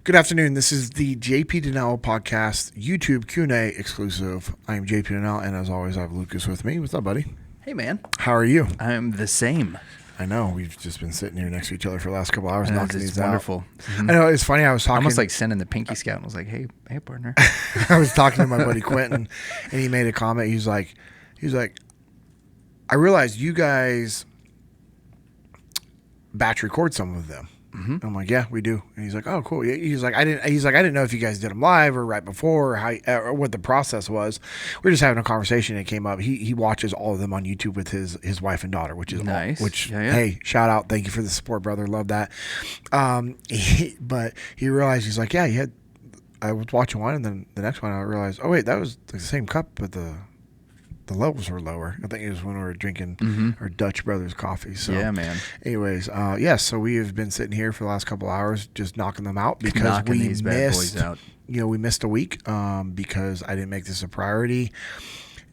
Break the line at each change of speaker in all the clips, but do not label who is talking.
Good afternoon. This is the JP Dinnell podcast, YouTube Q&A exclusive. I am JP Dinnell, and as always, I have Lucas with me. What's up, buddy?
Hey, man.
How are you?
I'm the same.
I know. We've just been sitting here next to each other for the last couple hours knocking these
wonderful.
out. Mm-hmm. I know. It's funny. I was talking.
Almost like sending the pinky scout and was like, hey, partner.
I was talking to my buddy Quentin, and he made a comment. He's like, I realized you guys batch record some of them. Mm-hmm. I'm like, yeah, we do. And he's like, oh, cool. He's like, I didn't know if you guys did them live or right before, or how, or what the process was. We were just having a conversation. And it came up. He watches all of them on YouTube with his wife and daughter, which is
nice.
Hey, shout out, thank you for the support, brother. Love that. But he realized, he's like, yeah, I was watching one, and then the next one I realized, oh wait, that was the same cup, but the levels were lower. I think it was when we were drinking our Dutch Brothers coffee. So
yeah, man.
Anyways, so we have been sitting here for the last couple of hours just knocking them out because
knocking these bad boys out.
We missed a week because I didn't make this a priority,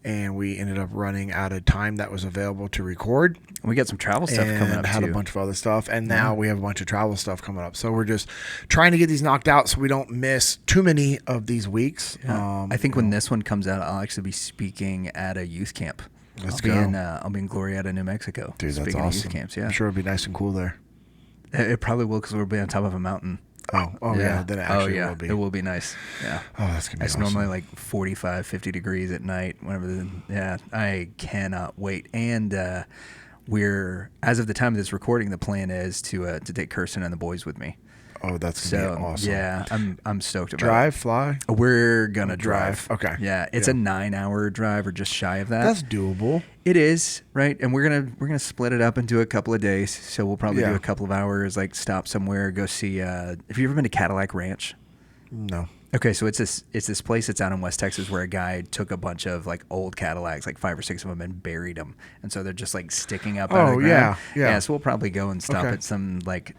and we ended up running out of time that was available to record.
We got some travel stuff coming up
had
too.
A bunch of other stuff, and now we have a bunch of travel stuff coming up. So we're just trying to get these knocked out so we don't miss too many of these weeks.
Yeah. I think when this one comes out, I'll actually be speaking at a youth camp.
I'll
be in Glorieta, New Mexico.
Dude, that's
speaking
awesome.
At youth camps, yeah.
I'm sure it'll be nice and cool there.
It probably will because we'll be on top of a mountain.
Oh yeah. Then it actually will be.
It will be nice. Yeah.
Oh, that's gonna be
awesome. It's normally like 45, 50 degrees at night. I cannot wait. And we're, as of the time of this recording, the plan is to take Kirsten and the boys with me.
Oh, that's gonna be awesome.
Yeah, I'm stoked about
Drive, fly?
We're gonna drive.
Okay.
Yeah, it's a 9-hour drive or just shy of that.
That's doable.
It is, right? And we're gonna split it up into a couple of days. So we'll probably do a couple of hours, like stop somewhere, go see. Have you ever been to Cadillac Ranch?
No.
Okay, so it's this place that's out in West Texas where a guy took a bunch of like old Cadillacs, like 5 or 6 of them, and buried them, and so they're just like sticking up out of the ground. Yeah. So we'll probably go and stop at some like,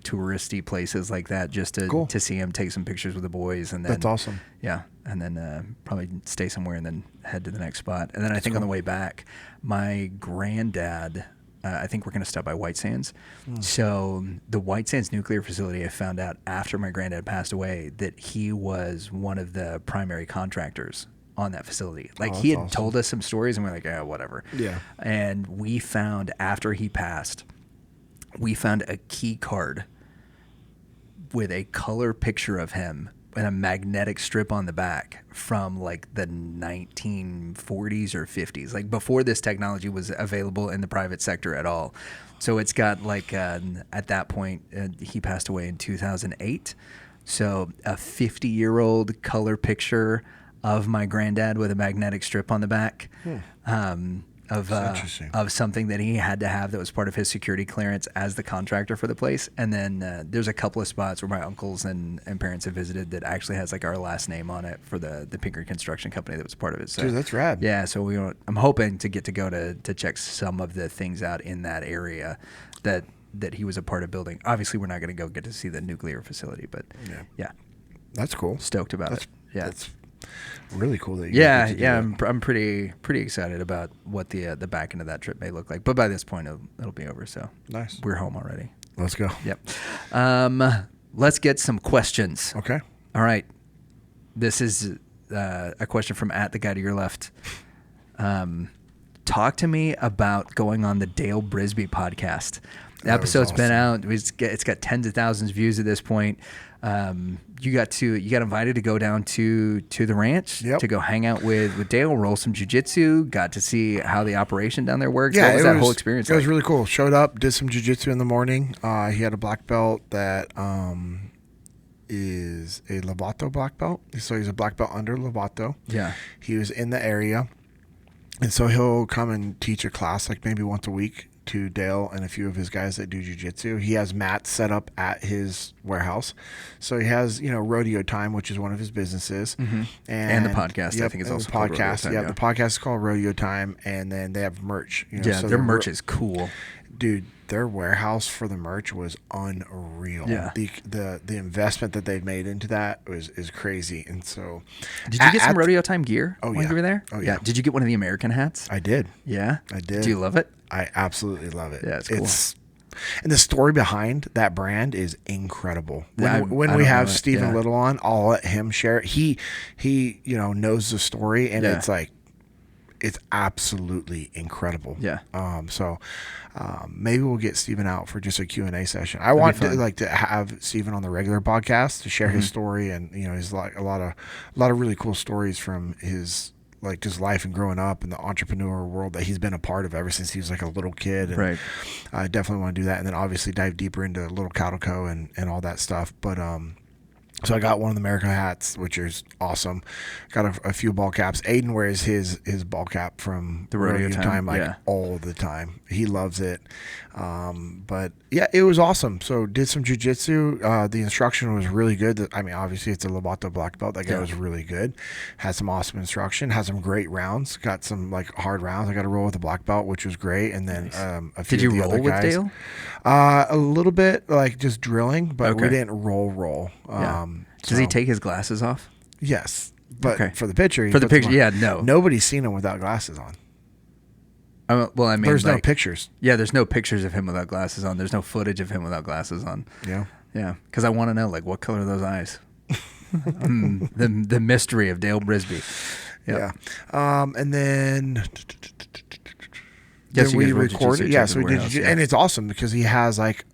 touristy places like that just to see him, take some pictures with the boys, and then
that's awesome.
Yeah, and then probably stay somewhere and then head to the next spot. And then I think on the way back, my granddad, I think we're going to stop by White Sands. So the White Sands nuclear facility, I found out after my granddad passed away that he was one of the primary contractors on that facility. Like he had told us some stories, and we're like, yeah, whatever.
Yeah.
And we found, after he passed, we found a key card with a color picture of him and a magnetic strip on the back from like the 1940s or 50s, like before this technology was available in the private sector at all. So it's got like, at that point, he passed away in 2008. So a 50-year-old color picture of my granddad with a magnetic strip on the back. Of something that he had to have that was part of his security clearance as the contractor for the place. And then there's a couple of spots where my uncles and parents have visited that actually has like our last name on it for the Pinker Construction Company that was part of it. So,
dude, that's rad.
Yeah, so I'm hoping to get to go to check some of the things out in that area that he was a part of building. Obviously, we're not going to go get to see the nuclear facility, but yeah.
That's cool.
Stoked about it. Yeah.
That's really cool that you
get to do that. I'm pretty excited about what the back end of that trip may look like. But by this point, it'll be over. So
nice.
We're home already.
Let's go.
Yep. Let's get some questions.
Okay.
All right. This is a question from @the guy to your left. Talk to me about going on the Dale Brisby podcast. The episode's been out. It's got tens of thousands of views at this point. You got invited to go down to the ranch to go hang out with Dale, roll some jiu-jitsu, got to see how the operation down there works.
Yeah,
what was that whole experience
like? It was really cool. Showed up, did some jiu-jitsu in the morning. He had a black belt that is a Lovato black belt. So he's a black belt under Lovato.
Yeah.
He was in the area. And so he'll come and teach a class like maybe once a week to Dale and a few of his guys that do jiu-jitsu. He has mats set up at his warehouse. So he has, RodeoTime, which is one of his businesses.
Mm-hmm. And the podcast, I think it's also called RodeoTime.
Yeah, the podcast is called RodeoTime, and then they have merch.
So their merch is cool.
Dude, their warehouse for the merch was unreal.
Yeah.
The investment that they've made into that is crazy. And so,
did you get some RodeoTime gear when you were there?
Oh yeah.
Did you get one of the American hats?
I did.
Yeah.
I did.
Do you love it?
I absolutely love it.
Yeah, it's cool.
And the story behind that brand is incredible.
I
When we
don't
have
know it.
Stephen
Yeah.
Little on, I'll let him share it. He knows the story, and
Yeah.
it's absolutely incredible.
Yeah.
Maybe we'll get Stephen out for just a Q&A session. I
That'd
want
be fun.
to have Stephen on the regular podcast to share his story, and he's like a lot of really cool stories from his just life and growing up in the entrepreneur world that he's been a part of ever since he was like a little kid. And
Right.
I definitely want to do that, and then obviously dive deeper into Little Calico and all that stuff. But so I got one of the America hats, which is awesome. Got a few ball caps. Aiden wears his ball cap from
The RodeoTime,
all the time. He loves it. But yeah, it was awesome. So did some jiu-jitsu. The instruction was really good. I mean, obviously it's a Lobato black belt. That guy was really good. Had some awesome instruction. Had some great rounds. Got some hard rounds. I got to roll with the black belt, which was great. And then a few
Did you
of the
roll
other
with
guys.
Dale?
A little bit, just drilling, but we
Okay.
didn't roll.
Yeah. Does he take his glasses off?
Yes, but
Okay.
for the picture, he
For the
puts them
picture,
on.
yeah, no.
Nobody's seen him without glasses on.
Well, I mean,
There's no pictures.
Yeah, there's no pictures of him without glasses on. There's no footage of him without glasses on.
Yeah.
Yeah, because I want to know, what color are those eyes? The mystery of Dale Brisby. Yep.
Yeah. And then.
Yes,
then
you
we
guys rolled
recorded.
jiu-jitsu
Yeah,
at
so
the
we did,
warehouse,
and it's awesome because he has like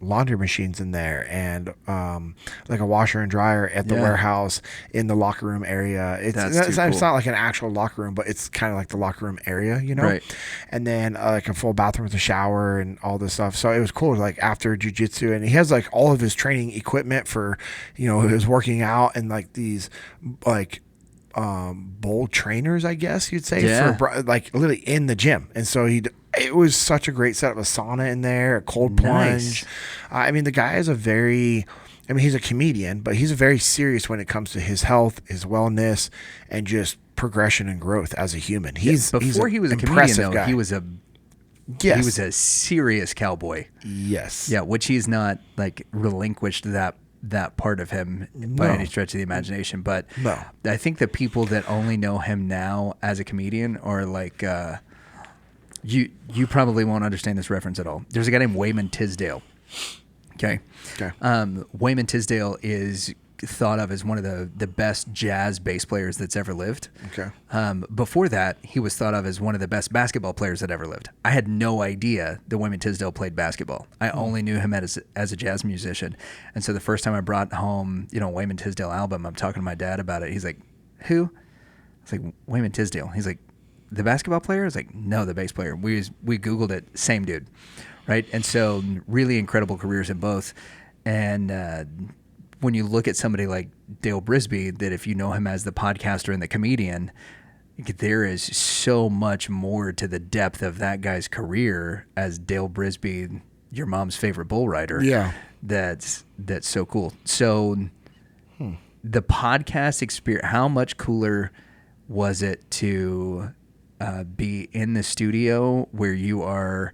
laundry machines in there and a washer and dryer at the warehouse in the locker room area. It's not like an actual locker room, but it's kind of like the locker room area,
Right.
And then a full bathroom with a shower and all this stuff. So it was cool. After jiu-jitsu, and he has all of his training equipment for his working out and these bowl trainers, I guess you'd say, for literally in the gym. And so it was such a great setup, a sauna in there, a cold plunge. The guy is he's a comedian, but he's very serious when it comes to his health, his wellness, and just progression and growth as a human. He was a comedian, though, guy.
he was a serious cowboy.
Yes.
Yeah, which he's not relinquished that part of him by any stretch of the imagination. But
no.
I think the people that only know him now as a comedian are you probably won't understand this reference at all. There's a guy named Wayman Tisdale. Okay. Wayman Tisdale is thought of as one of the best jazz bass players that's ever lived.
Okay.
Before that, he was thought of as one of the best basketball players that ever lived. I had no idea that Wayman Tisdale played basketball. I only knew him as a jazz musician. And so the first time I brought home, Wayman Tisdale album, I'm talking to my dad about it. He's like, "Who?" I was like, "Wayman Tisdale." He's like, "The basketball player?" I was like, "No, the bass player." We Googled it, same dude, right? And so really incredible careers in both. And when you look at somebody like Dale Brisby, that if you know him as the podcaster and the comedian, there is so much more to the depth of that guy's career as Dale Brisby, your mom's favorite bull rider.
Yeah.
That's so cool. So the podcast experience, how much cooler was it to be in the studio where you're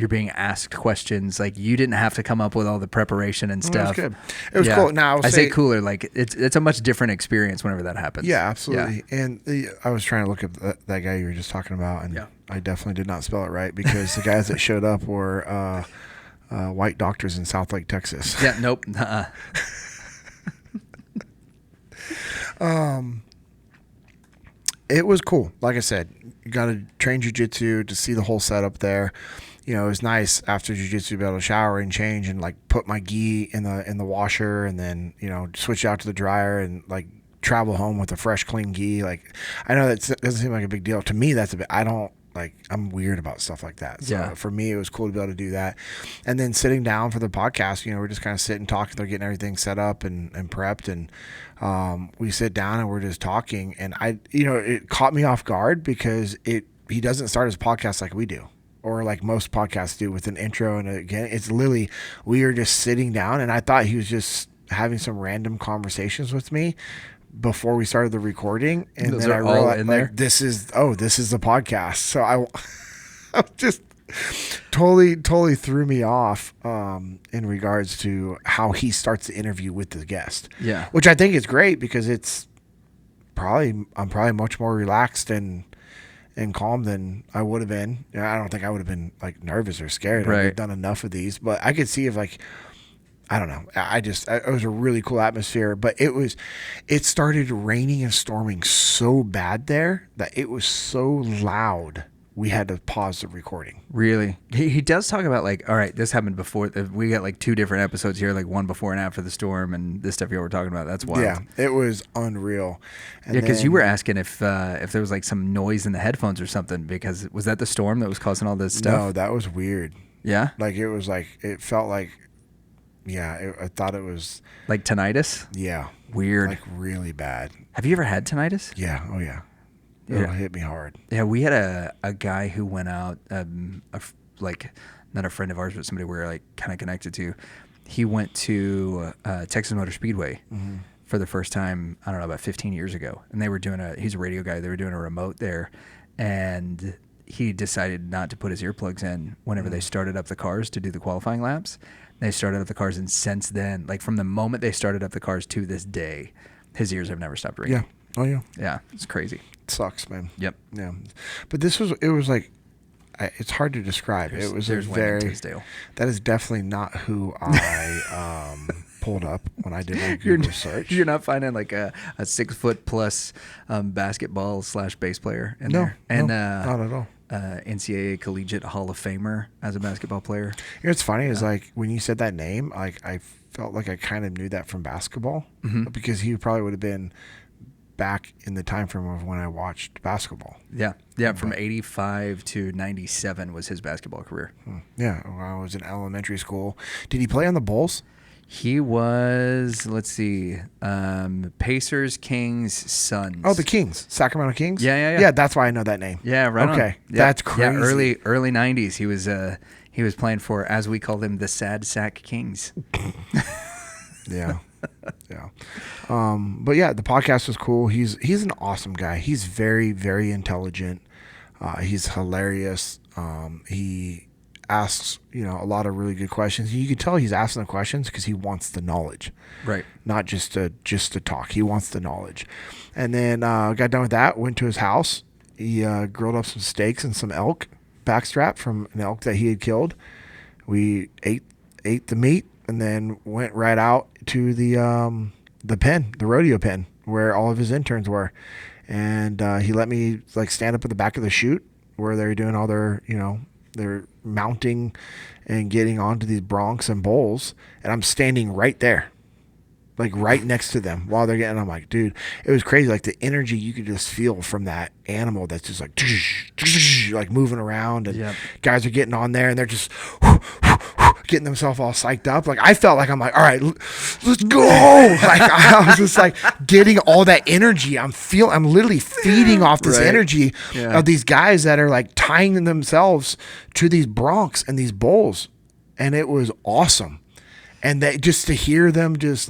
being asked questions, you didn't have to come up with all the preparation and stuff.
It was good. It was cool. Now
I say cooler, it's a much different experience whenever that happens.
Yeah, absolutely. Yeah. And I was trying to look up that guy you were just talking about, and I definitely did not spell it right because the guys that showed up were white doctors in South Lake, Texas.
Yeah, nope.
It was cool. Like I said, you got to train jiu-jitsu to see the whole setup there. It was nice after jiu-jitsu to be able to shower and change and put my gi in the washer and then, switch out to the dryer and travel home with a fresh, clean gi. I know that doesn't seem like a big deal. To me, that's a bit, I'm weird about stuff like that. So for me, it was cool to be able to do that. And then sitting down for the podcast, we're just kind of sitting, talking. They're getting everything set up and prepped. And we sit down and we're just talking. And it caught me off guard because he doesn't start his podcast like we do, or like most podcasts do, with an intro. And again, it's literally, we are just sitting down, and I thought he was just having some random conversations with me before we started the recording. And
those
then I realized this is the podcast. So I just totally threw me off in regards to how he starts the interview with the guest.
Yeah.
Which I think is great because I'm probably much more relaxed and and calm than I would have been. I don't think I would have been like nervous or scared.
Right.
I've done enough of these, but I could see if like, I don't know. It was a really cool atmosphere, but it started raining and storming so bad there that it was so loud. We had to pause the recording.
Really? He does talk about like, all right, this happened before. We got like 2 different episodes here, like one before and after the storm, and this stuff you were talking about. That's wild.
Yeah, it was unreal. And
yeah, because you were asking if there was like some noise in the headphones or something. Because was that the storm that was causing all this stuff?
No, that was weird.
Yeah.
Like it was like it felt like, yeah. I thought it was
like tinnitus.
Yeah.
Weird.
Like really bad.
Have you ever had tinnitus?
Yeah. Oh yeah. It'll hit me hard.
Yeah, we had a guy who went out, like not a friend of ours, but somebody we're like kind of connected to. He went to Texas Motor Speedway for the first time, I don't know, about 15 years ago. And they were doing he's a radio guy. They were doing a remote there. And he decided not to put his earplugs in whenever they started up the cars to do the qualifying laps. They started up the cars. And since then, like from the moment they started up the cars to this day, his ears have never stopped ringing.
Yeah. Oh yeah.
Yeah. It's crazy.
It sucks, man.
Yep.
Yeah. But it was like, it's hard to describe. It was a very, that is definitely not who I pulled up when I did my Google search.
You're not finding like a 6 foot plus basketball / bass player in there. And
not at all.
NCAA Collegiate Hall of Famer as a basketball player.
You know what's funny is like when you said that name, like I felt like I kind of knew that from basketball because he probably would have been back in the time frame of when I watched basketball.
Yeah. Yeah. From 85 to 97 was his basketball career.
Yeah. When I was in elementary school. Did he play on the Bulls?
He was, let's see, Pacers, Kings, Suns.
Oh, the Kings. Sacramento Kings?
Yeah.
Yeah, that's why I know that name.
Yeah, right on.
Okay.
Yep.
That's crazy.
Yeah, early 90s. He was playing for, as we call them, the Sad Sack Kings.
Yeah. Yeah. But yeah, the podcast was cool. He's an awesome guy. He's very, very intelligent. He's hilarious. He asks, a lot of really good questions. You can tell he's asking the questions because he wants the knowledge.
Right.
Not just to talk. He wants the knowledge. And then got done with that, went to his house. He grilled up some steaks and some elk backstrap from an elk that he had killed. We ate the meat and then went right out to the pen, the rodeo pen, where all of his interns were. And he let me like stand up at the back of the chute where they're doing all their, they're mounting and getting onto these broncs and bulls. And I'm standing right there, like right next to them while they're getting, I'm like, dude, it was crazy. Like the energy you could just feel from that animal that's just like moving around, and guys are getting on there and they're just getting themselves all psyched up. Like I felt like I'm like, all right, let's go. Like I was just like getting all that energy. I'm literally feeding off this energy of these guys that are like tying themselves to these broncs and these bulls. And it was awesome. And that just to hear them just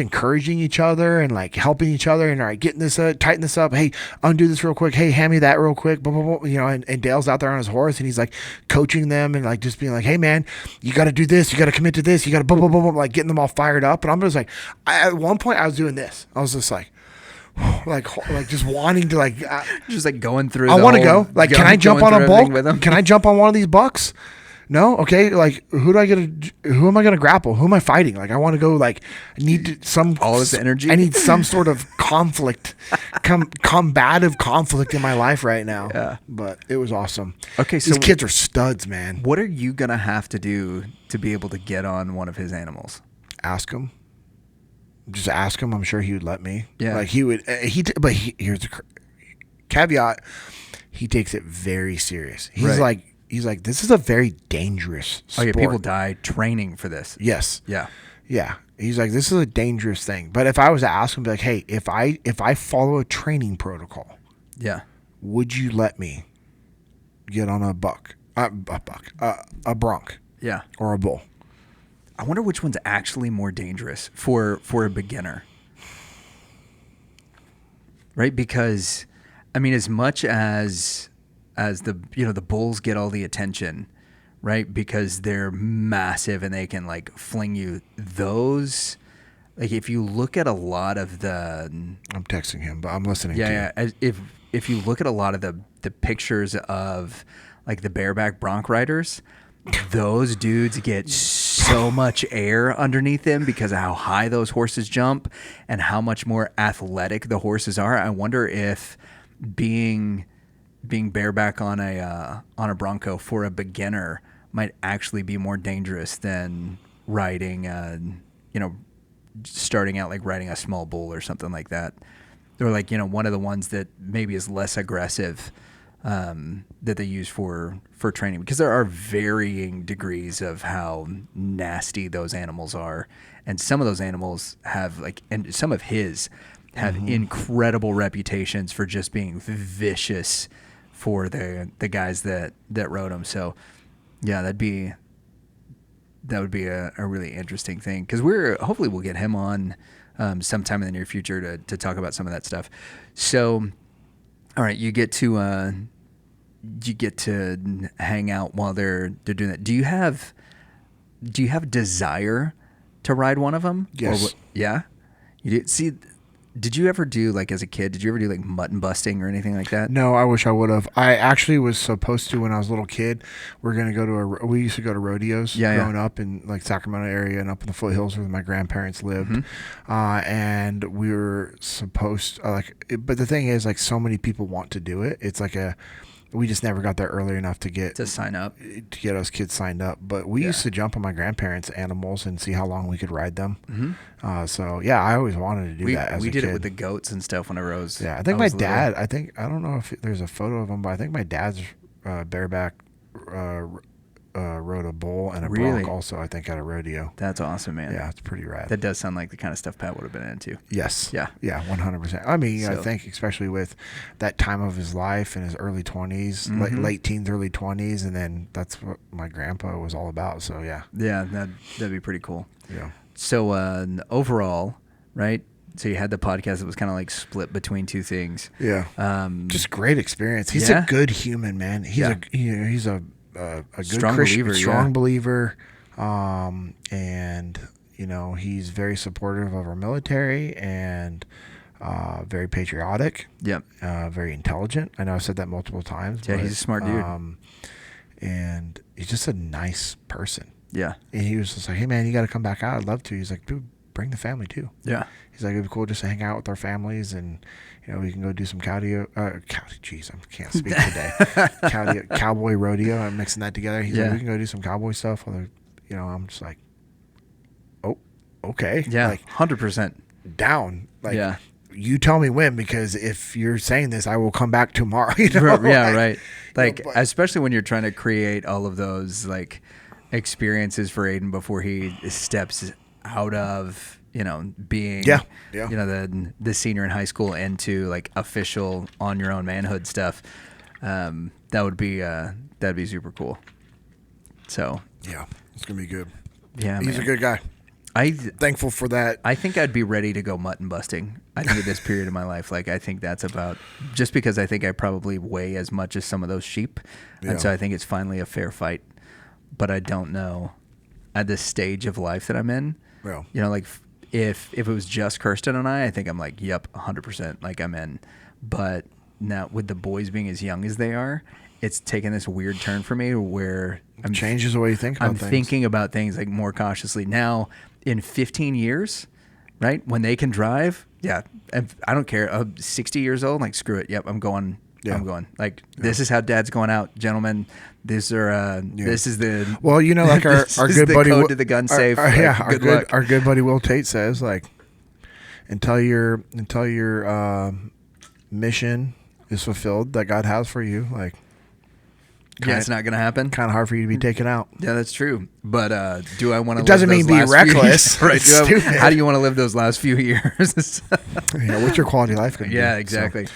encouraging each other and like helping each other and all right, getting this tighten this up. Hey, undo this real quick. Hey, hand me that real quick. Blah, blah, blah. And Dale's out there on his horse and he's like coaching them and like just being like, hey man, you got to do this. You got to commit to this. You got to blah, blah, blah, blah, like getting them all fired up. And I'm just like, at one point I was doing this. I was just like just wanting to like,
just like going through.
I want to go. Like, can I jump on a bull? Can I jump on one of these bucks? No? Okay. Like, who am I going to grapple? Who am I fighting? Like, I want to go, like, all this energy. I need some sort of conflict, combative conflict in my life right now. Yeah. But it was awesome.
Okay. So
these kids are studs, man.
What are you going to have to do to be able to get on one of his animals?
Ask him. Just ask him. I'm sure he would let me.
Yeah.
Like, he would, but here's the caveat. He takes it very serious. He's like, this is a very dangerous sport.
Oh, yeah, people die training for this.
Yes.
Yeah.
Yeah. He's like, this is a dangerous thing. But if I was to ask him, be like, hey, if I follow a training protocol, would you let me get on a bronc?
Yeah.
Or a bull?
I wonder which one's actually more dangerous for a beginner. Right? Because, I mean, as much as the bulls get all the attention, right? Because they're massive and they can like fling you. Those, like if you look at a lot of the,
I'm texting him, but I'm listening.
Yeah. If if you look at a lot of the pictures of like the bareback bronc riders, those dudes get so much air underneath them because of how high those horses jump and how much more athletic the horses are. I wonder if being bareback on a bronco for a beginner might actually be more dangerous than riding, starting out like riding a small bull or something like that, or like one of the ones that maybe is less aggressive. That they use for training, because there are varying degrees of how nasty those animals are, and some of those animals have and some of his have incredible reputations for just being vicious for the guys that rode them. So yeah, that would be a really interesting thing, because hopefully we'll get him on sometime in the near future to talk about some of that stuff. So all right, you get to hang out while they're doing that. Do you have desire to ride one of them?
Yes.
Yeah. You did. See, did you ever do, like, as a kid, did you ever do like mutton busting or anything like that?
No, I wish I would have. I actually was supposed to when I was a little kid. We used to go to rodeos growing up in like Sacramento area and up in the foothills where my grandparents lived. And we were supposed but the thing is, like, so many people want to do it. It's like we just never got there early enough to
sign up,
to get us kids signed up. But we used to jump on my grandparents' animals and see how long we could ride them. So yeah, I always wanted to do that as a kid.
We did it with the goats and stuff whenever I was.
Yeah, I think my dad. I don't know if there's a photo of him, but I think my dad's bareback rode a bull and a bronc also, I think, at a rodeo.
That's awesome, man.
Yeah, it's pretty rad.
That does sound like the kind of stuff Pat would have been into.
Yes.
Yeah.
Yeah, 100%. I mean, I think especially with that time of his life in his early 20s, late teens, early 20s, and then that's what my grandpa was all about. So yeah.
Yeah, that'd be pretty cool.
Yeah.
So overall, right? So you had the podcast that was kind of like split between two things.
Yeah. Just great experience. He's a good human, man. He's a good
strong
Christian,
believer,
and he's very supportive of our military and very patriotic.
Yep.
Very intelligent. I know I've said that multiple times.
Yeah,
but,
he's a smart dude.
And he's just a nice person.
Yeah.
And he was just like, "Hey man, you got to come back out. I'd love to." He's like, "Dude, bring the family too."
Yeah.
He's like, "It'd be cool just to hang out with our families, and we can go do some cowboy rodeo." I'm mixing that together. He's like, "We can go do some cowboy stuff." I'm just like, "Oh, okay."
Yeah,
like
100%
down. Like, you tell me when, because if you're saying this, I will come back tomorrow. Yeah,
right. Like, especially when you're trying to create all of those like experiences for Aiden before he steps out of being the senior in high school into like official on your own manhood stuff. That'd be super cool. So
yeah, it's gonna be good.
Yeah,
he's a good guy. Thankful for that.
I think I'd be ready to go mutton busting. I think at this period of my life, like, I think that's about, just because I think I probably weigh as much as some of those sheep, and so I think it's finally a fair fight. But I don't know at this stage of life that I'm in.
Well,
like if it was just Kirsten and I think I'm like, yep, 100%, like I'm in. But now with the boys being as young as they are, it's taken this weird turn for me where
it changes the way you think about things.
I'm thinking about things like more cautiously now. In 15 years, right, when they can drive, I don't care. 60 years old, like, screw it. Yep, I'm going. Yeah. I'm going. Like, this is how Dad's going out, gentlemen. This is the
like our good buddy
code to the gun safe.
Our good buddy Will Tate says, like, until your mission is fulfilled that God has for you, like,
it's not going to happen.
Kind of hard for you to be taken out.
Yeah, that's true. But do I want to?
It doesn't mean be reckless.
Right? How do you want to live those last few years?
What's your quality of life going to be?
Yeah, exactly.
So,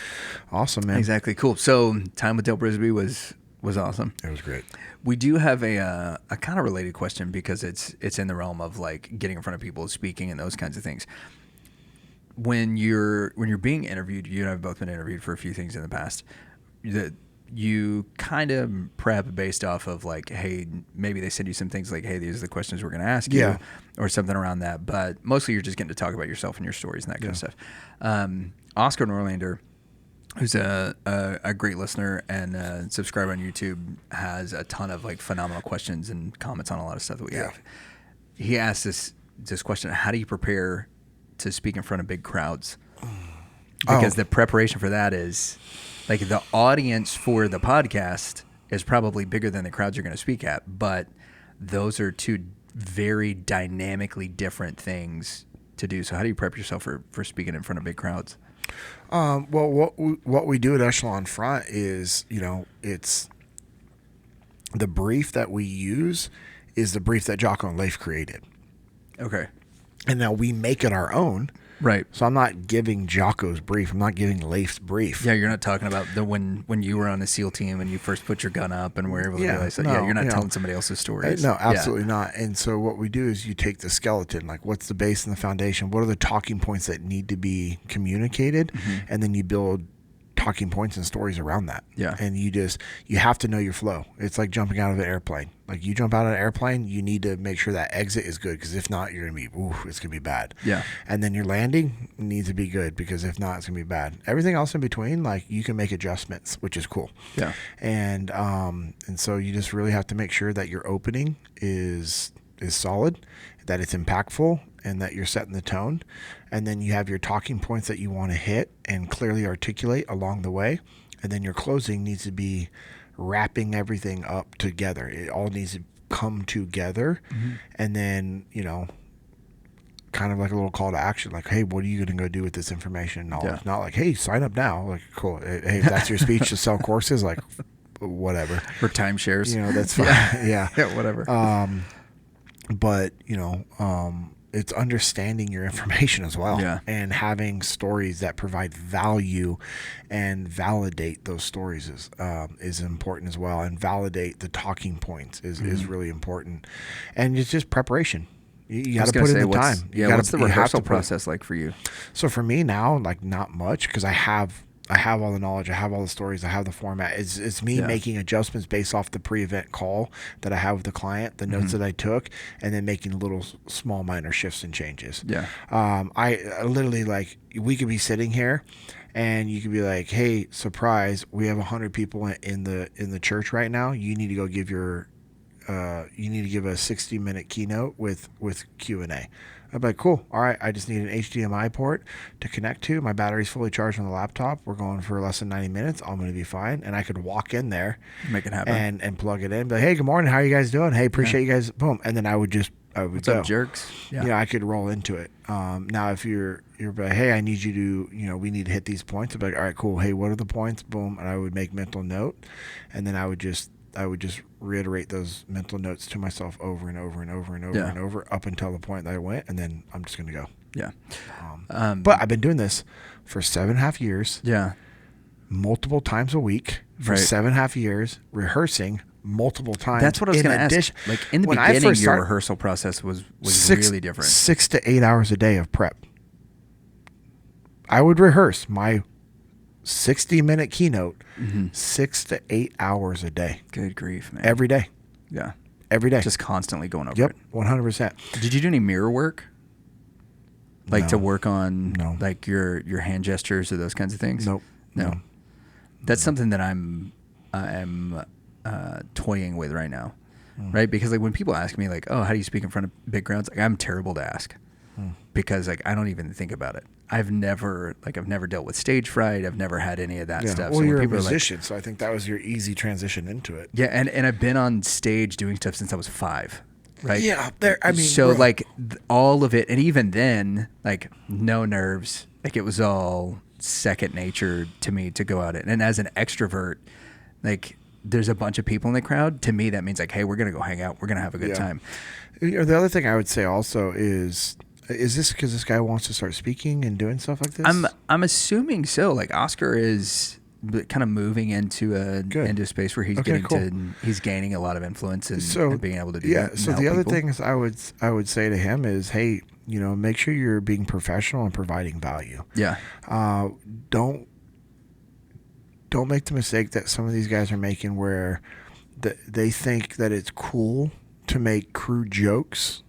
awesome, man.
Exactly. Cool. So time with Dale Brisby was awesome.
It was great.
We do have a kind of related question, because it's in the realm of like getting in front of people, speaking, and those kinds of things. When you're being interviewed, you and I have both been interviewed for a few things in the past. You kind of prep based off of like, hey, maybe they send you some things like, hey, these are the questions we're going to ask you, or something around that. But mostly you're just getting to talk about yourself and your stories and that kind of stuff. Oscar Norlander who's a great listener and subscriber on YouTube, has a ton of like phenomenal questions and comments on a lot of stuff that we have. He asked this question: how do you prepare to speak in front of big crowds? Because the preparation for that is like the audience for the podcast is probably bigger than the crowds you're going to speak at, but those are two very dynamically different things to do. So how do you prep yourself for speaking in front of big crowds?
Well, what we do at Echelon Front is, it's the brief that we use is the brief that Jocko and Leif created.
Okay.
And now we make it our own.
Right.
So I'm not giving Jocko's brief. I'm not giving Leif's brief.
Yeah, you're not talking about when you were on the SEAL team and you first put your gun up and were able to do this.
No,
you're not telling somebody else's stories.
No, absolutely not. And so what we do is you take the skeleton, like what's the base and the foundation? What are the talking points that need to be communicated? Mm-hmm. And then you build talking points and stories around that.
Yeah.
And you have to know your flow. It's like jumping out of an airplane. Like you jump out of an airplane, you need to make sure that exit is good, because if not, you're going to be, it's going to be bad.
Yeah.
And then your landing needs to be good, because if not, it's going to be bad. Everything else in between, like you can make adjustments, which is cool.
Yeah.
And so you just really have to make sure that your opening is solid, that it's impactful, and that you're setting the tone. And then you have your talking points that you want to hit and clearly articulate along the way. And then your closing needs to be wrapping everything up together. It all needs to come together. Mm-hmm. And then, kind of like a little call to action, like, hey, what are you going to go do with this information? No, it's not like, hey, sign up now. Like, cool. Hey, if that's your speech to sell courses, like, whatever.
Or timeshares.
That's fine. Yeah.
Yeah, whatever.
But, it's understanding your information as well.
Yeah.
And having stories that provide value and validate those stories is important as well. And validate the talking points is really important. And it's just preparation. You got to put in the time.
What's the rehearsal process like for you?
So for me now, like not much, because I have all the knowledge, I have all the stories, I have the format. It's me making adjustments based off the pre-event call that I have with the client, the notes that I took, and then making little small minor shifts and changes.
Yeah.
I literally, like, we could be sitting here and you could be like, hey, surprise, we have 100 people in the church right now. You need to go give a 60-minute keynote with Q&A. I'd be like, cool. All right. I just need an HDMI port to connect to. My battery's fully charged on the laptop. We're going for less than 90 minutes. I'm going to be fine. And I could walk in there,
make it happen,
and plug it in. Be like, hey, good morning. How are you guys doing? Hey, appreciate you guys. Boom. And then I would
What's
go.
Up, jerks?
Yeah. I could roll into it. Now, if you're like, hey, I need you to, we need to hit these points. I'd be like, all right, cool. Hey, what are the points? Boom. And I would make mental note. And then I would just reiterate those mental notes to myself over and over and over and over and over up until the point that I went, and then I'm just going to go.
Yeah.
But I've been doing this for 7.5 years.
Yeah.
Multiple times a week for 7.5 years, rehearsing multiple times.
That's what I was going to ask. Like in the beginning, your rehearsal process was really different.
6 to 8 hours a day of prep. I would rehearse my 60-minute keynote 6 to 8 hours a day.
Good grief, man.
Every day.
Yeah.
Every day.
Just constantly going over
it.
Yep,
100%.
Did you do any mirror work? Like to work on like your hand gestures or those kinds of things?
Nope.
No. That's something that I'm toying with right now. Right? Because like when people ask me like, oh, how do you speak in front of big crowds? Like I'm terrible to ask. Because like I don't even think about it. I've never dealt with stage fright. I've never had any of that stuff.
Well, so you're a musician, so I think that was your easy transition into it.
Yeah, and I've been on stage doing stuff since I was 5. Right?
Yeah,
so like all of it, and even then, like no nerves. Like it was all second nature to me to go out it. And as an extrovert, like there's a bunch of people in the crowd. To me, that means like, hey, we're gonna go hang out. We're gonna have a good time.
The other thing I would say also is this because this guy wants to start speaking and doing stuff like this?
I'm assuming so. Like Oscar is kind of moving into a space where he's he's gaining a lot of influence and being able to do that.
So the other things I would say to him is, hey, make sure you're being professional and providing value.
Yeah.
Don't make the mistake that some of these guys are making, where they think that it's cool to make crude jokes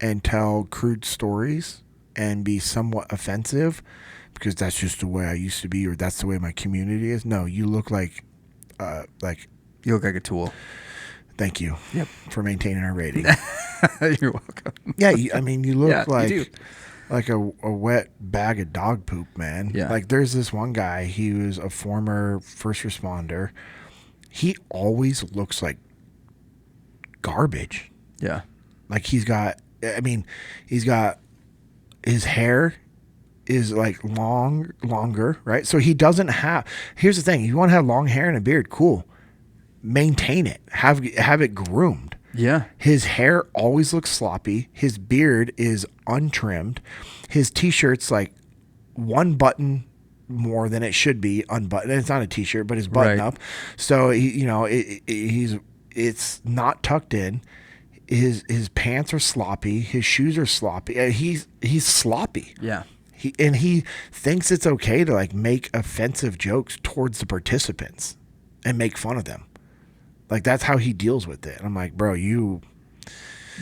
and tell crude stories and be somewhat offensive, because that's just the way I used to be, or that's the way my community is. No, you look like
you look like a tool.
Thank you.
Yep.
For maintaining our rating.
You're welcome.
Yeah, you look
you do.
like a wet bag of dog poop, man.
Yeah.
Like there's this one guy, he was a former first responder. He always looks like garbage.
Yeah.
Like he's got his hair is like longer, right? So he doesn't have, here's the thing, you want to have long hair and a beard, cool. Maintain it. Have it groomed.
Yeah.
His hair always looks sloppy. His beard is untrimmed. His t-shirt's like one button more than it should be unbuttoned. It's not a t-shirt, but it's buttoned up. So it's not tucked in. His pants are sloppy. His shoes are sloppy. He's sloppy.
Yeah.
He thinks it's okay to like make offensive jokes towards the participants and make fun of them. Like that's how he deals with it. And I'm like, bro, you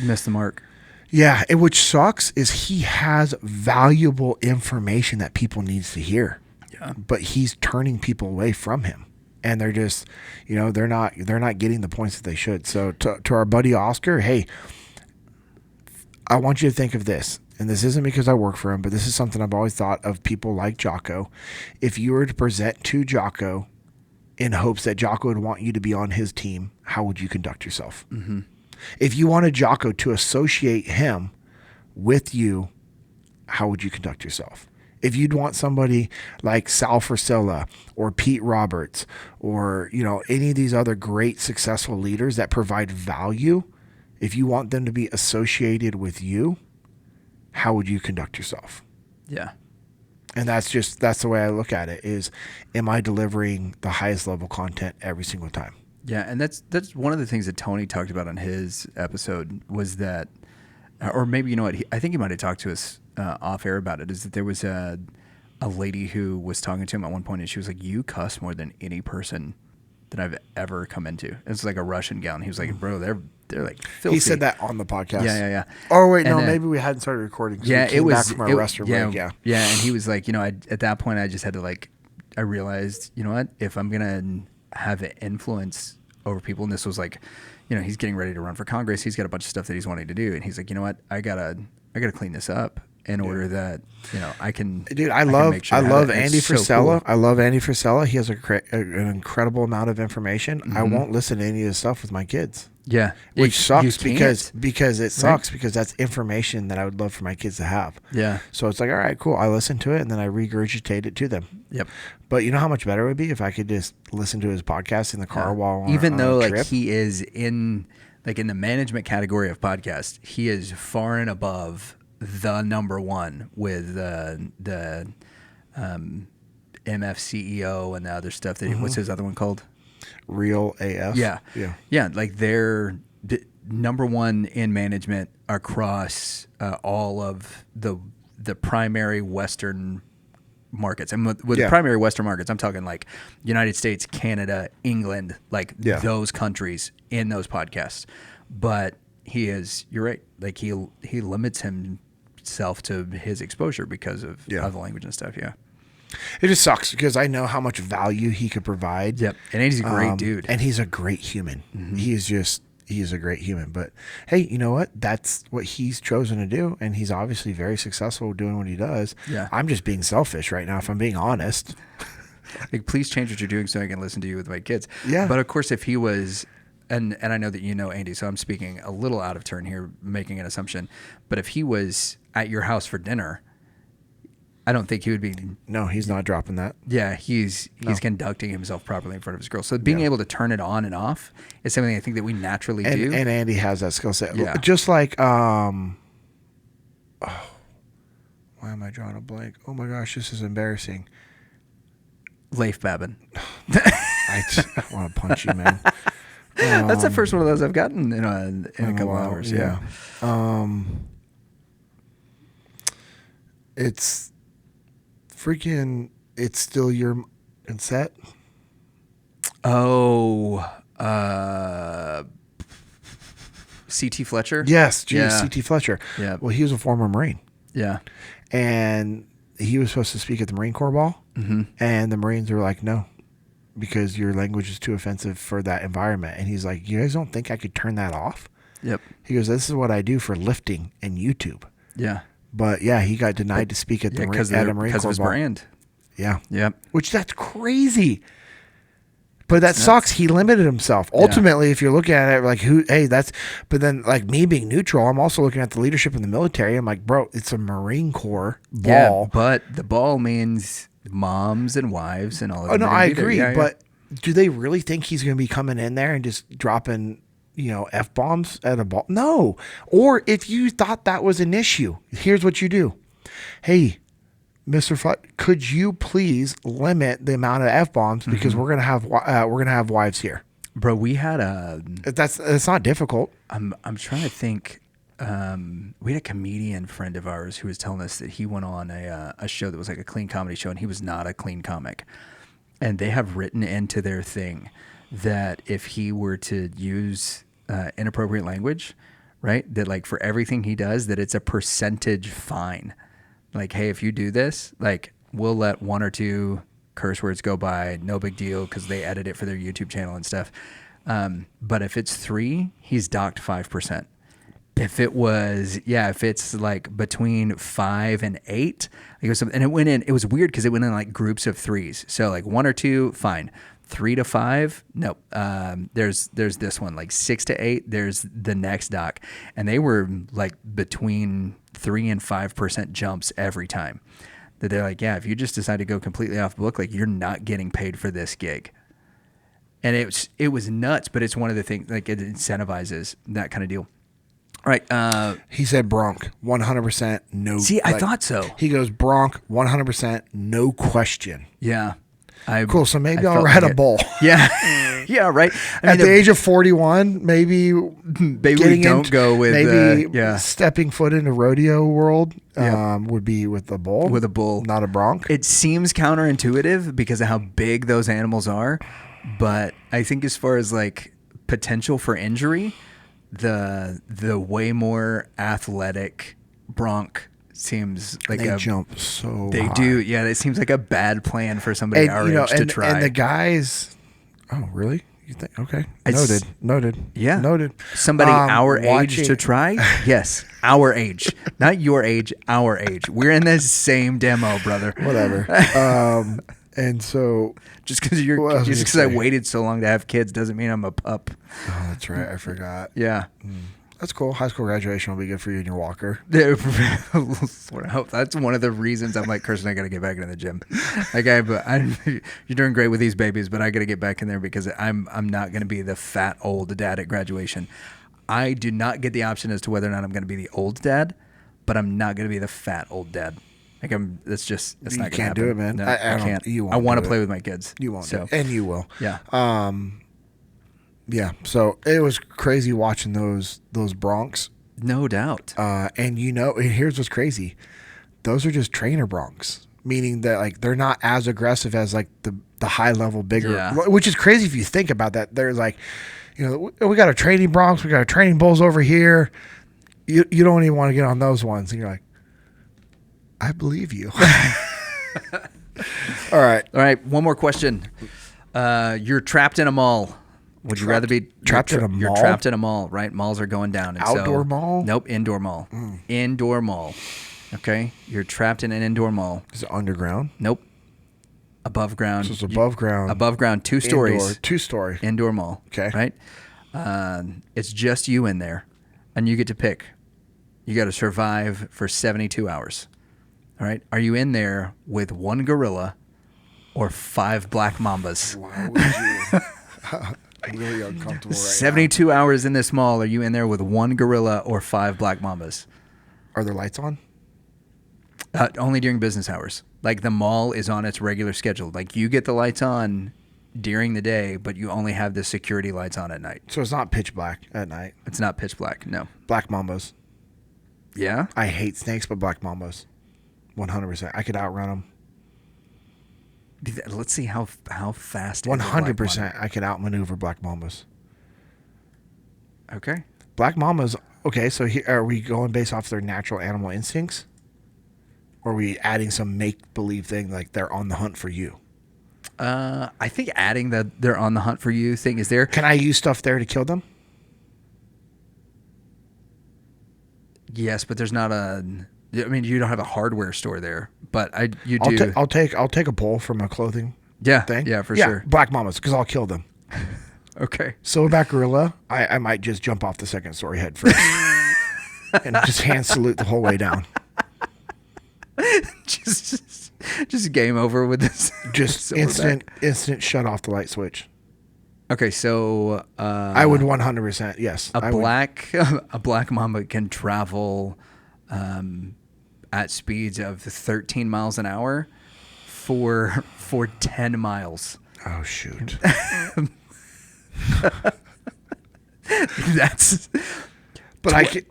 missed the mark.
Yeah, which sucks is he has valuable information that people needs to hear.
Yeah.
But he's turning people away from him. And they're just, they're not getting the points that they should. So to our buddy Oscar, hey, I want you to think of this. And this isn't because I work for him, but this is something I've always thought of people like Jocko. If you were to present to Jocko in hopes that Jocko would want you to be on his team, how would you conduct yourself?
Mm-hmm.
If you wanted Jocko to associate him with you, how would you conduct yourself? If you'd want somebody like Sal Frisella or Pete Roberts or, any of these other great successful leaders that provide value, if you want them to be associated with you, how would you conduct yourself?
Yeah.
And that's the way I look at it is, am I delivering the highest level content every single time?
Yeah. And that's one of the things that Tony talked about on his episode was that, or maybe, I think he might've talked to us off air about it, is that there was a lady who was talking to him at one point and she was like, you cuss more than any person that I've ever come into. It's like a Russian gal. And he was like, bro, they're like filthy.
He said that on the podcast.
Yeah.
Oh wait, no, maybe we hadn't started recording.
Yeah,
it was back from our restaurant break. Yeah.
And he was like, at that point, I just had to I realized, what, if I'm gonna have an influence over people, and this was like, he's getting ready to run for Congress. He's got a bunch of stuff that he's wanting to do, and he's like, what, I gotta clean this up in order that I can.
Dude, I love Andy Frisella. I love Andy Frisella. He has an incredible amount of information. Mm-hmm. I won't listen to any of his stuff with my kids.
Yeah,
which sucks because it sucks because that's information that I would love for my kids to have.
Yeah.
So it's like, all right, cool. I listen to it and then I regurgitate it to them.
Yep.
But you know how much better it would be if I could just listen to his podcast in the car while on
even though
a trip?
He is in the management category of podcast, he is far and above the number one with the MFCEO and the other stuff that what's his other one called?
Real AF.
Yeah. Like they're number one in management across all of the primary Western markets. And with the primary Western markets, I'm talking like United States, Canada, England, those countries in those podcasts. But you're right. Like he limits himself to his exposure because of the language and stuff. Yeah.
It just sucks because I know how much value he could provide.
Yep. And he's a great dude.
And he's a great human. Mm-hmm. He is a great human. But hey, you know what? That's what he's chosen to do. And he's obviously very successful doing what he does.
Yeah.
I'm just being selfish right now, if I'm being honest.
Like, please change what you're doing so I can listen to you with my kids.
Yeah.
But of course, if he was, and I know that Andy, so I'm speaking a little out of turn here, making an assumption. But if he was at your house for dinner, I don't think he would be.
No, he's not dropping that.
Yeah, he's conducting himself properly in front of his girl. So being able to turn it on and off is something I think that we naturally do.
And Andy has that skill set.
Yeah.
Just like, why am I drawing a blank? Oh my gosh, this is embarrassing.
Leif Babin.
I want to punch you, man.
That's the first one of those I've gotten in a couple hours. Yeah.
It's freaking. It's still your set.
Oh, C.T. Fletcher.
Yes, C.T. Fletcher.
Yeah.
Well, he was a former Marine.
Yeah.
And he was supposed to speak at the Marine Corps ball, and the Marines were like, no, because your language is too offensive for that environment. And he's like, you guys don't think I could turn that off?
Yep.
He goes, this is what I do for lifting and YouTube.
Yeah.
But yeah, he got denied to speak at the Marine Corps
because of his
ball.
brand.
Yeah.
Yep.
Which that's crazy. But that sucks. He limited himself. Ultimately, if you're looking at it like but then like me being neutral, I'm also looking at the leadership in the military. I'm like, bro, it's a Marine Corps ball.
Yeah, but the ball means moms and wives and all of that.
Oh, no, I agree. But do they really think he's going to be coming in there and just dropping, F-bombs at a ball? No. Or if you thought that was an issue, here's what you do. Hey, Mr. Futt, could you please limit the amount of F-bombs because we're gonna have wives here,
bro? We had
That's not difficult.
I'm trying to think. We had a comedian friend of ours who was telling us that he went on a show that was like a clean comedy show, and he was not a clean comic. And they have written into their thing that if he were to use inappropriate language, right, that like for everything he does, that it's a percentage fine. Like, hey, if you do this, like, we'll let 1 or 2 curse words go by, no big deal, because they edit it for their YouTube channel and stuff. But if it's 3, he's docked 5%. If it's like between 5 and 8, and it went in. It was weird because it went in like groups of 3s. So like 1 or 2, fine. 3 to 5, nope. There's this one, like 6 to 8. There's the next dock, and they were like between 3 and 5% jumps every time. That they're like, yeah, if you just decide to go completely off the book, like you're not getting paid for this gig. And it was nuts, but it's one of the things, like it incentivizes that kind of deal. All right.
He said Bronc, 100% no.
See, I thought so.
He goes Bronc, 100% no question.
Yeah.
Cool. So maybe I'll ride a bull.
Yeah. Yeah. Right.
At the age of 41, maybe
we don't go with
stepping foot into rodeo world would be with a bull.
With a bull,
not a bronc.
It seems counterintuitive because of how big those animals are, but I think as far as like potential for injury, the way more athletic bronc seems like
they jump so
they
high.
do. Yeah, it seems like a bad plan for somebody our age to try.
And the guys, oh really? You think? Okay, noted.
Yeah,
noted.
Somebody our age to try? Yes, our age, not your age. Our age. We're in the same demo, brother.
Whatever. And so,
just because I waited so long to have kids doesn't mean I'm a pup.
Oh, that's right. I forgot.
Yeah.
That's cool. High school graduation will be good for you in your walker.
That's one of the reasons I'm like, Kirsten, I got to get back into the gym. Okay, but you're doing great with these babies, but I got to get back in there because I'm not going to be the fat old dad at graduation. I do not get the option as to whether or not I'm going to be the old dad, but I'm not going to be the fat old dad. Like it's not going to happen.
You can't do it, man.
No, I can't. I want to play with my kids.
You won't. So. And you will.
Yeah.
Yeah. So it was crazy watching those broncs.
No doubt.
And here's what's crazy. Those are just trainer broncs, meaning that like they're not as aggressive as like the high level bigger, which is crazy if you think about that. They're like, we got a training broncs, we got a training bulls over here. You don't even want to get on those ones. And you're like, I believe you. All right.
One more question. You're trapped in a mall. Would you rather be
trapped in a mall?
You're trapped in a mall, right? Malls are going down. And
outdoor mall?
Nope, indoor mall. Indoor mall. Okay? You're trapped in an indoor mall.
Is it underground?
Nope. Above ground.
So it's above ground.
Above ground, 2 stories.
Indoor, 2-story.
Indoor mall.
Okay.
Right? It's just you in there, and you get to pick. You got to survive for 72 hours. All right? Are you in there with 1 gorilla or 5 black mambas?
Why would you? I'm really uncomfortable right
72 hours in this mall. Are you in there with 1 gorilla or 5 black mambas?
Are there lights on?
Only during business hours. Like the mall is on its regular schedule. Like you get the lights on during the day, but you only have the security lights on at night.
So it's not pitch black at night?
It's not pitch black, no.
Black mambas.
Yeah?
I hate snakes, but black mambas. 100%. I could outrun them.
Let's see how fast.
100%. I could outmaneuver black mambas.
Okay.
Black mambas. Okay, so are we going based off their natural animal instincts, Or are we adding some make-believe thing like they're on the hunt for you?
I think adding that they're on the hunt for you thing is there.
Can I use stuff there to kill them?
Yes, but there's not I mean, you don't have a hardware store there, but you do.
I'll take a pole from a clothing thing.
Yeah, for sure.
Black Mambas, because I'll kill them.
Okay.
Silverback gorilla, I might just jump off the second story head first and just hand salute the whole way down.
just game over with this.
Just instant shut off the light switch.
Okay, so
I would 100%. Yes,
a black mamba can travel at speeds of 13 miles an hour for 10 miles.
Oh shoot.
That's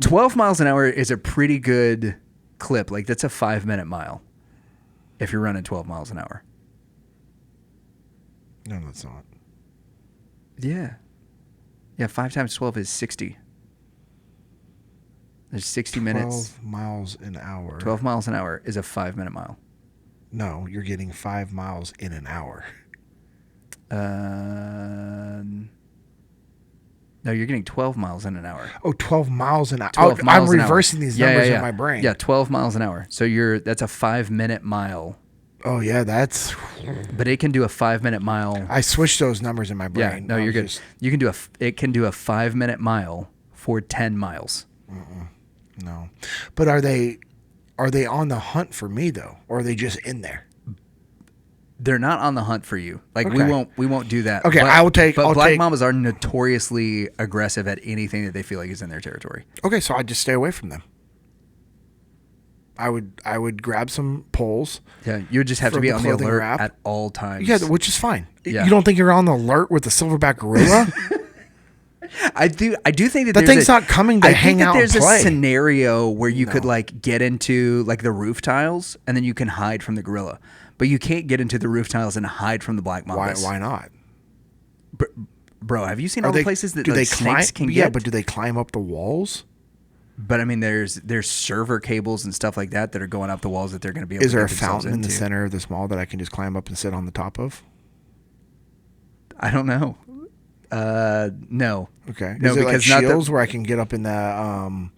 12 miles an hour is a pretty good clip. Like that's a 5-minute mile if you're running 12 miles an hour.
No, that's not.
Yeah. 5 times 12 is 60. There's 60 minutes.
12 miles an hour.
12 miles an hour is a 5-minute mile.
No, you're getting 5 miles in an hour.
No, you're getting 12 miles in an hour.
Oh, 12 miles an hour.
12 miles
I'm
an
reversing
hour.
these numbers in my brain.
Yeah, 12 miles an hour. So that's a 5-minute mile.
Oh, yeah, that's...
But it can do a 5-minute mile.
I switched those numbers in my brain.
Yeah, no, you're good. It can do a 5-minute mile for 10 miles.
No. But are they on the hunt for me, though? Or are they just in there?
They're not on the hunt for you. Like
Okay.
we won't do that.
Okay,
But black mambas are notoriously aggressive at anything that they feel like is in their territory.
Okay, so I'd just stay away from them. I would grab some poles.
Yeah, you would just have to be on the alert at all times.
Yeah, which is fine.
Yeah.
You don't think you're on the alert with the silverback gorilla?
I do think
that thing's not coming to hang out and play.
There's a scenario where you could like get into like the roof tiles and then you can hide from the gorilla, but you can't get into the roof tiles and hide from the black mambas.
Why not?
Bro, have you seen all the places that snakes can get?
Yeah, but do they climb up the walls?
But I mean, there's server cables and stuff like that are going up the walls that they're going to be able to
Is there
get
a fountain in the
into.
center of this mall that I can just climb up and sit on the top of?
I don't know. No.
Okay.
No,
Is it like
because
Shields where I can get up in the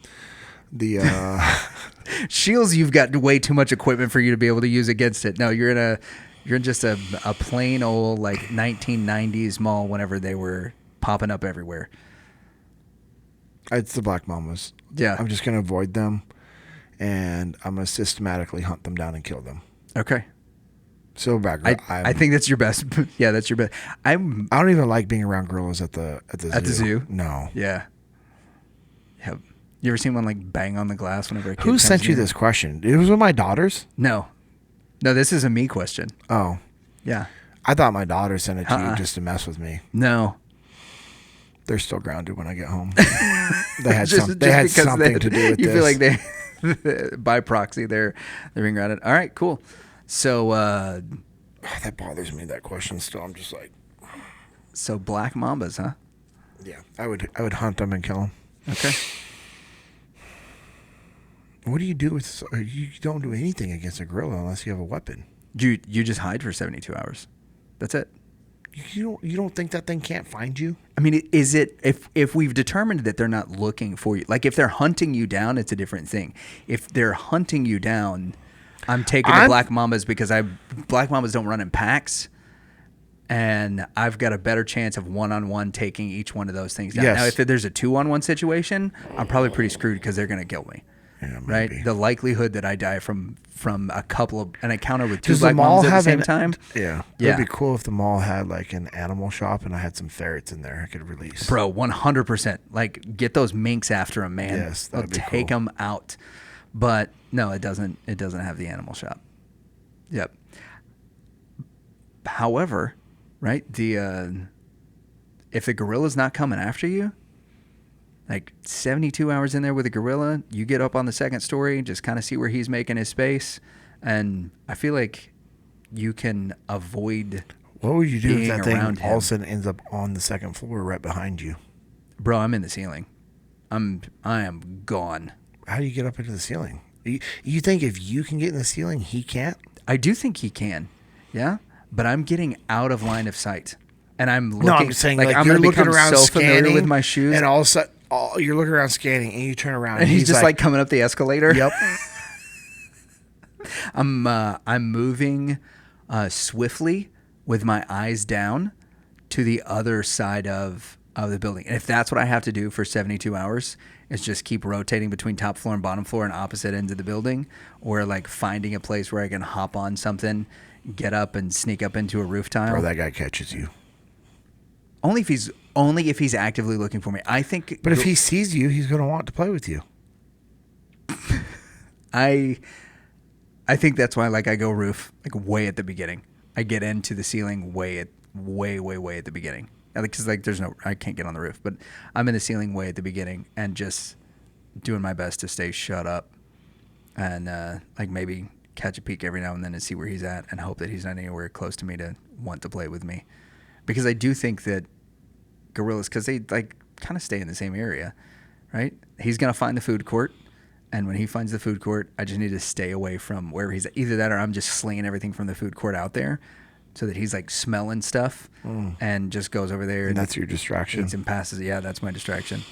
Shields, you've got way too much equipment for you to be able to use against it. No, you're in just a plain old like 1990s mall whenever they were popping up everywhere.
It's the black mambas.
Yeah.
I'm just going to avoid them, and I'm going to systematically hunt them down and kill them.
Okay.
Silverback.
I think that's your best. Yeah, that's your best.
I don't even like being around gorillas at the zoo.
At the zoo?
No.
Yeah. Yep. You ever seen one like bang on the glass whenever a kid
Who
comes
sent you
near?
this question? It was with my daughters?
No, this is a me question.
Oh.
Yeah.
I thought my daughter sent it to you just to mess with me.
No.
They're still grounded when I get home. They had something to do with this.
You feel like they, by proxy, they're being grounded. All right, cool. So
that bothers me. That question still. I'm just like.
So black mambas, huh?
Yeah, I would hunt them and kill them.
Okay.
What do you do with? You don't do anything against a gorilla unless you have a weapon.
You just hide for 72 hours. That's it.
You don't think that thing can't find you?
I mean, is it if we've determined that they're not looking for you, like if they're hunting you down, it's a different thing. If they're hunting you down, I'm taking the black mambas because black mambas don't run in packs, and I've got a better chance of one-on-one taking each one of those things down.
Yes.
Now, if there's a 2-on-1 situation, I'm probably pretty screwed because they're going to kill me.
Yeah,
right?
maybe.
The likelihood that I die from an encounter with two black mambas at the same time.
Yeah. It'd be cool if the mall had like an animal shop and I had some ferrets in there I could release.
Bro, 100%. Like get those minks after them, man.
Yes, that'd be
take
cool.
them out. But no, it doesn't have the animal shop. Yep. However, right? If the gorilla's not coming after you, like 72 hours in there with a gorilla, you get up on the second story and just kind of see where he's making his space. And I feel like you can avoid.
What would you do if that thing all
him.
of a sudden ends up on the second floor right behind you?
Bro, I'm in the ceiling. I am gone.
How do you get up into the ceiling? You think if you can get in the ceiling, he can't?
I do think he can. Yeah. But I'm getting out of line of sight. And I'm looking.
No, I'm saying like
I'm
you're
gonna
looking
become
around
so
scanning
familiar with my shoes.
and all of a sudden you're looking around scanning and you turn around
and he's just like coming up the escalator.
Yep.
I'm moving swiftly with my eyes down to the other side of the building. And if that's what I have to do for 72 hours, is just keep rotating between top floor and bottom floor and opposite ends of the building, or like finding a place where I can hop on something, get up and sneak up into a roof tile.
Or that guy catches you.
Only if he's actively looking for me. I think.
But if he sees you, he's going to want to play with you.
I think that's why I go roof way at the beginning. I get into the ceiling way at the beginning. Because I can't get on the roof, but I'm in the ceiling way at the beginning and just doing my best to stay shut up and maybe catch a peek every now and then and see where he's at and hope that he's not anywhere close to me to want to play with me. Because I do think that gorillas, because they kind of stay in the same area, right? He's going to find the food court. And when he finds the food court, I just need to stay away from wherever he's at. Either that or I'm just slinging everything from the food court out there so that he's smelling stuff and just goes over there.
And that's your distraction.
Eats and passes. Yeah, that's my distraction.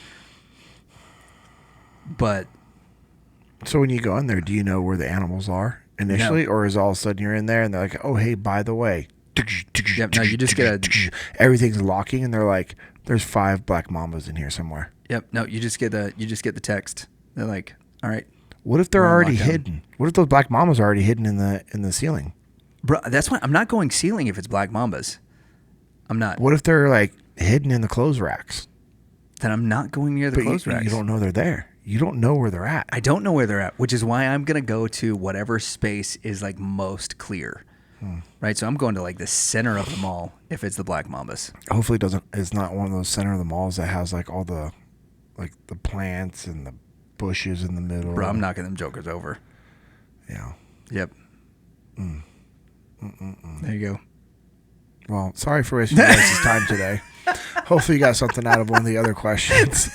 But.
So when you go in there, do you know where the animals are initially? No. Or is all of a sudden you're in there and they're like, oh, hey, by the way.
Yep, no, you just get
everything's locking and they're like, there's 5 black mambas in here somewhere.
Yep, no, you just get the text. They're like, all right.
What if they're already hidden? What if those black mambas are already hidden in the ceiling?
Bro, that's why I'm not going ceiling if it's black mambas. I'm not.
What if they're hidden in the clothes racks?
Then I'm not going near the clothes racks.
You don't know they're there. You don't know where they're at.
I don't know where they're at, which is why I'm going to go to whatever space is most clear. Right? So I'm going to the center of the mall if it's the black mambas.
Hopefully it's not one of those center of the malls that has all the the plants and the bushes in the middle.
Bro, I'm knocking them jokers over.
Yeah.
Yep. There you go.
Well, sorry for wasting your guys' time today. Hopefully you got something out of one of the other questions.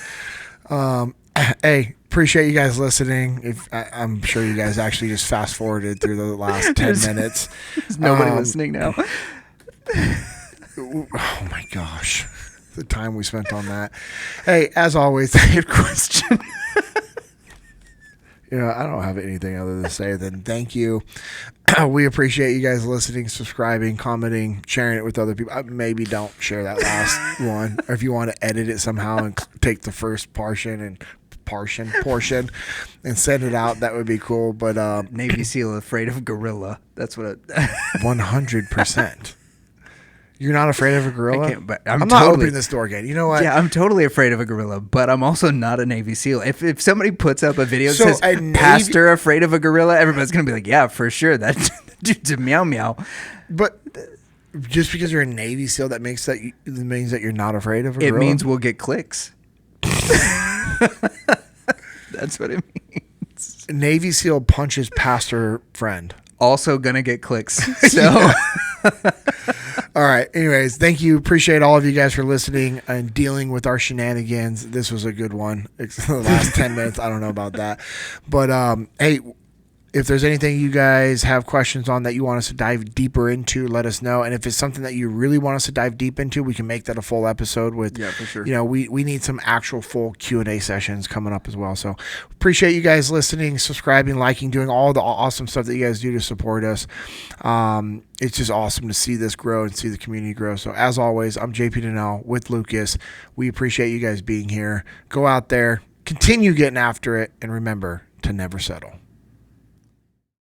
Hey, appreciate you guys listening. I'm sure you guys actually just fast forwarded through the last 10 minutes.
There's nobody listening now.
Oh my gosh. The time we spent on that. Hey, as always, good question. I don't have anything other to say than thank you. We appreciate you guys listening, subscribing, commenting, sharing it with other people. Maybe don't share that last one. Or if you want to edit it somehow and take the first portion and send it out, that would be cool. But
Navy SEAL afraid of gorilla. That's what
100%. You're not afraid of a gorilla?
I can't, but
I'm not opening this door again. You know what?
Yeah, I'm totally afraid of a gorilla, but I'm also not a Navy SEAL. If somebody puts up a video that says pastor afraid of a gorilla, everybody's going to be like, yeah, for sure. That dude's a meow meow.
But just because you're a Navy SEAL, that means that you're not afraid of a gorilla?
It means we'll get clicks. That's what it means.
Navy SEAL punches pastor friend.
Also going to get clicks. So...
All right. Anyways, thank you. Appreciate all of you guys for listening and dealing with our shenanigans. This was a good one. It's the last 10 minutes. I don't know about that. But, hey, if there's anything you guys have questions on that you want us to dive deeper into, let us know. And if it's something that you really want us to dive deep into, we can make that a full episode with,
yeah, for sure.
We need some actual full Q&A sessions coming up as well. So appreciate you guys listening, subscribing, liking, doing all the awesome stuff that you guys do to support us. It's just awesome to see this grow and see the community grow. So as always, I'm JP Dinnell with Lucas. We appreciate you guys being here. Go out there, continue getting after it, and remember to never settle.